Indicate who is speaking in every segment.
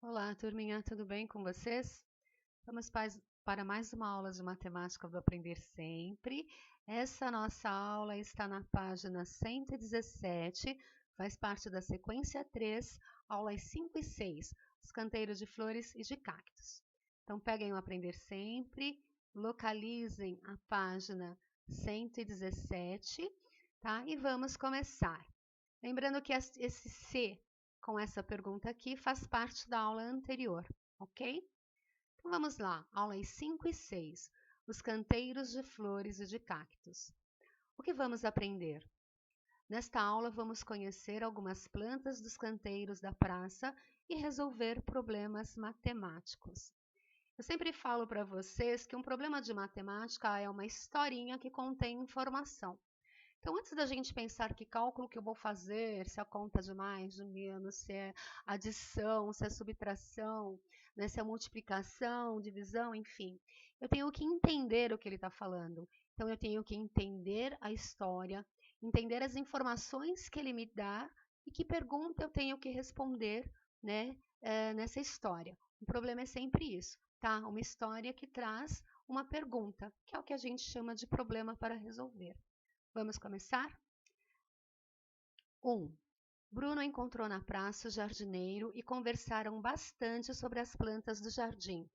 Speaker 1: Olá, turminha, tudo bem com vocês? Vamos para mais uma aula de matemática do Aprender Sempre. Essa nossa aula está na página 117, faz parte da sequência 3, aulas 5 e 6, os canteiros de flores e de cactos. Então, peguem o Aprender Sempre, localizem a página 117, tá? E vamos começar. Lembrando que esse C com essa pergunta aqui faz parte da aula anterior, ok? Então vamos lá, aulas 5 e 6, os canteiros de flores e de cactos. O que vamos aprender? Nesta aula vamos conhecer algumas plantas dos canteiros da praça e resolver problemas matemáticos. Eu sempre falo para vocês que um problema de matemática é uma historinha que contém informação. Então, antes da gente pensar que cálculo que eu vou fazer, se é a conta de mais, de menos, se é adição, se é subtração, né, se é multiplicação, divisão, enfim, eu tenho que entender o que ele está falando. Então, eu tenho que entender a história, entender as informações que ele me dá e que pergunta eu tenho que responder, né, nessa história. O problema é sempre isso, tá? Uma história que traz uma pergunta, que é o que a gente chama de problema para resolver. Vamos começar? 1. Bruno encontrou na praça o jardineiro e conversaram bastante sobre as plantas do jardim.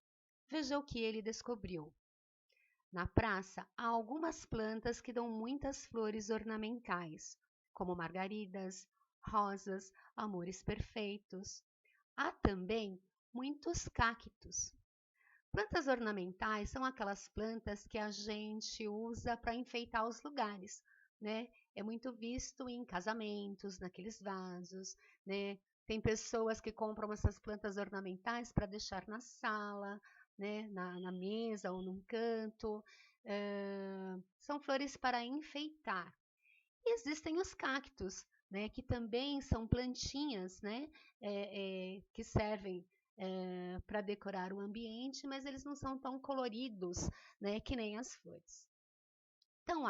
Speaker 1: Veja o que ele descobriu. Na praça há algumas plantas que dão muitas flores ornamentais, como margaridas, rosas, amores perfeitos. Há também muitos cactos. Plantas ornamentais são aquelas plantas que a gente usa para enfeitar os lugares, né? É muito visto em casamentos, naqueles vasos, né? Tem pessoas que compram essas plantas ornamentais para deixar na sala, né? Na mesa ou num canto. São flores para enfeitar. E existem os cactos, né? Que também são plantinhas, né? Que servem para decorar o ambiente, mas eles não são tão coloridos, né, que nem as flores. Então,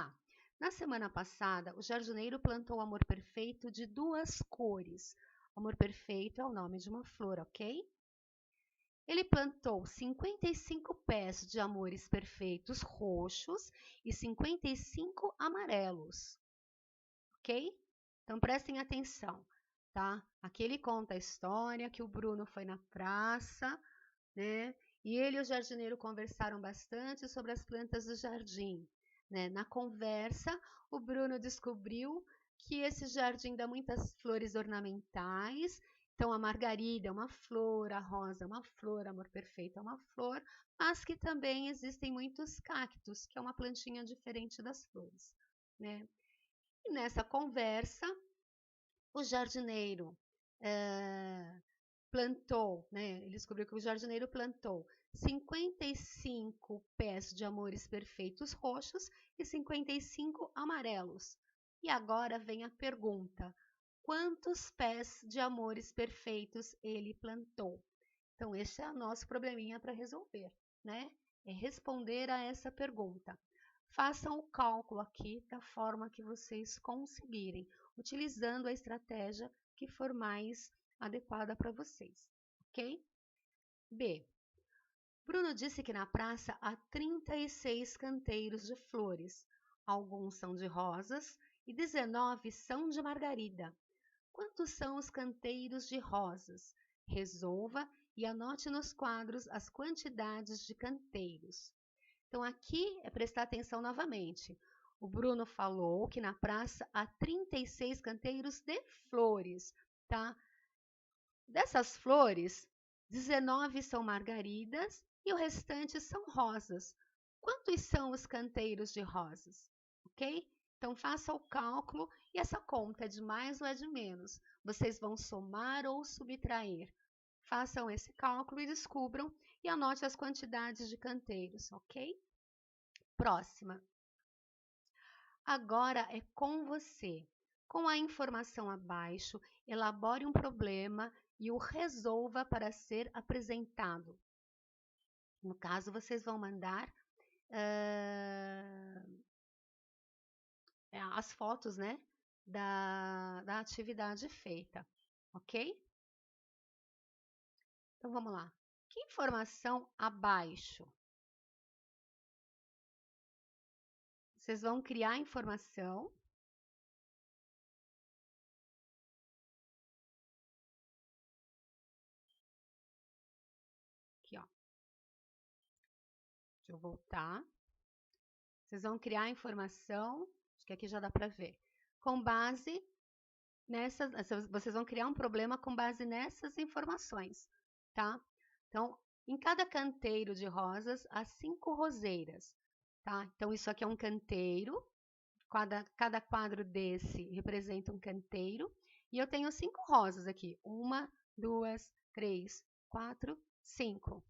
Speaker 1: na semana passada, o jardineiro plantou o amor perfeito de duas cores. Amor perfeito é o nome de uma flor, ok? Ele plantou 55 pés de amores perfeitos roxos e 55 amarelos, ok? Então prestem atenção, tá? Aqui ele conta a história que o Bruno foi na praça, né? E ele e o jardineiro conversaram bastante sobre as plantas do jardim, né? Na conversa, o Bruno descobriu que esse jardim dá muitas flores ornamentais. Então, a margarida é uma flor, a rosa é uma flor, amor perfeito é uma flor, mas que também existem muitos cactos, que é uma plantinha diferente das flores, né? E nessa conversa, o jardineiro plantou, né? Ele descobriu que o jardineiro plantou 55 pés de amores perfeitos roxos e 55 amarelos. E agora vem a pergunta: quantos pés de amores perfeitos ele plantou? Então, esse é o nosso probleminha para resolver, né? É responder a essa pergunta. Façam o cálculo aqui da forma que vocês conseguirem, utilizando a estratégia que for mais adequada para vocês, ok? B. Bruno disse que na praça há 36 canteiros de flores. Alguns são de rosas e 19 são de margarida. Quantos são os canteiros de rosas? Resolva e anote nos quadros as quantidades de canteiros. Então, aqui é prestar atenção novamente. O Bruno falou que na praça há 36 canteiros de flores, tá? Dessas flores, 19 são margaridas e o restante são rosas. Quantos são os canteiros de rosas? Ok? Então, faça o cálculo e essa conta é de mais ou é de menos. Vocês vão somar ou subtrair. Façam esse cálculo e descubram e anote as quantidades de canteiros, ok? Próxima. Agora é com você. Com a informação abaixo, elabore um problema e o resolva para ser apresentado. No caso, vocês vão mandar as fotos, né, da atividade feita, ok? Então, vamos lá. Que informação abaixo? Vocês vão criar informação. Aqui, ó. Deixa eu voltar. Vocês vão criar informação, acho que aqui já dá para ver, com base nessas, vocês vão criar um problema com base nessas informações, tá? Então, em cada canteiro de rosas, há 5 roseiras, tá? Então, isso aqui é um canteiro, cada quadro desse representa um canteiro, e eu tenho 5 rosas aqui, 1, 2, 3, 4, 5.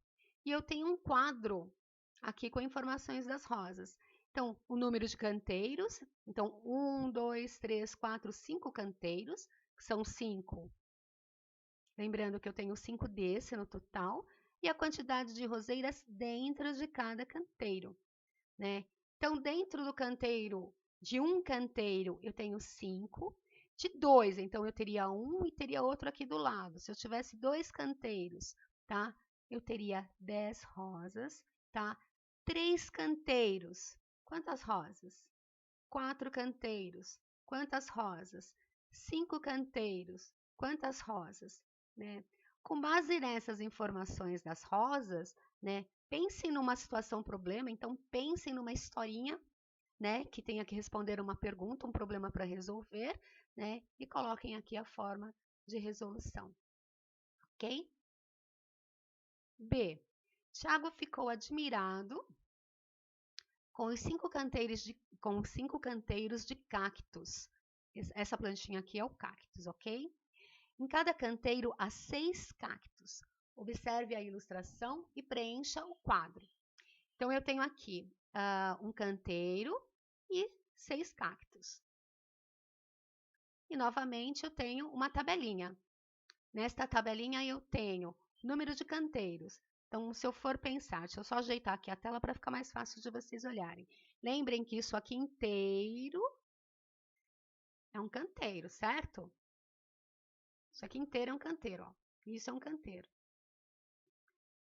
Speaker 1: E eu tenho um quadro aqui com informações das rosas. Então, o número de canteiros, então 1, 2, 3, 4, 5 canteiros, que são 5. Lembrando que eu tenho 5 desse no total, e a quantidade de roseiras dentro de cada canteiro, né? Então, dentro do canteiro, de um canteiro, eu tenho 5. De 2, então eu teria um e teria outro aqui do lado. Se eu tivesse 2 canteiros, tá? Eu teria 10 rosas, tá? 3 canteiros. Quantas rosas? 4 canteiros. Quantas rosas? 5 canteiros. Quantas rosas? Né? Com base nessas informações das rosas, né? Pensem numa situação problema, então pensem numa historinha, né? Que tenha que responder uma pergunta, um problema para resolver, né? E coloquem aqui a forma de resolução. Ok? B. Tiago ficou admirado com os 5 canteiros de cactos. Essa plantinha aqui é o cactus, ok? Em cada canteiro há 6 cactos. Observe a ilustração e preencha o quadro. Então, eu tenho aqui um canteiro e 6 cactos. E, novamente, eu tenho uma tabelinha. Nesta tabelinha, eu tenho número de canteiros. Então, se eu for pensar, deixa eu só ajeitar aqui a tela para ficar mais fácil de vocês olharem. Lembrem que isso aqui inteiro é um canteiro, certo? Isso aqui inteiro é um canteiro, ó. Isso é um canteiro.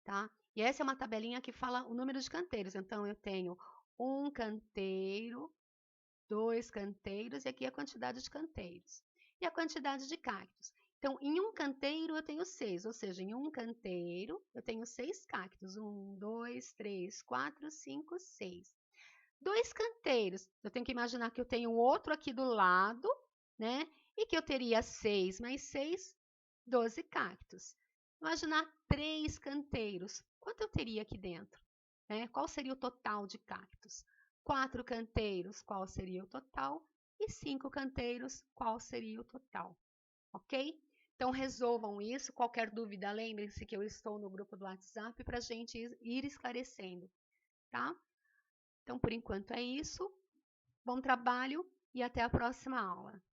Speaker 1: Tá? E essa é uma tabelinha que fala o número de canteiros. Então, eu tenho um canteiro, 2 canteiros, e aqui a quantidade de canteiros. E a quantidade de cactos. Então, em um canteiro eu tenho 6, ou seja, em um canteiro eu tenho 6 cactos. 1, 2, 3, 4, 5, 6. 2 canteiros, eu tenho que imaginar que eu tenho outro aqui do lado, né? E que eu teria 6 mais 6, 12 cactos. Imaginar 3 canteiros, quanto eu teria aqui dentro? Né? Qual seria o total de cactos? 4 canteiros, qual seria o total? E 5 canteiros, qual seria o total? Ok? Então, resolvam isso. Qualquer dúvida, lembrem-se que eu estou no grupo do WhatsApp para a gente ir esclarecendo, tá? Então, por enquanto é isso. Bom trabalho e até a próxima aula.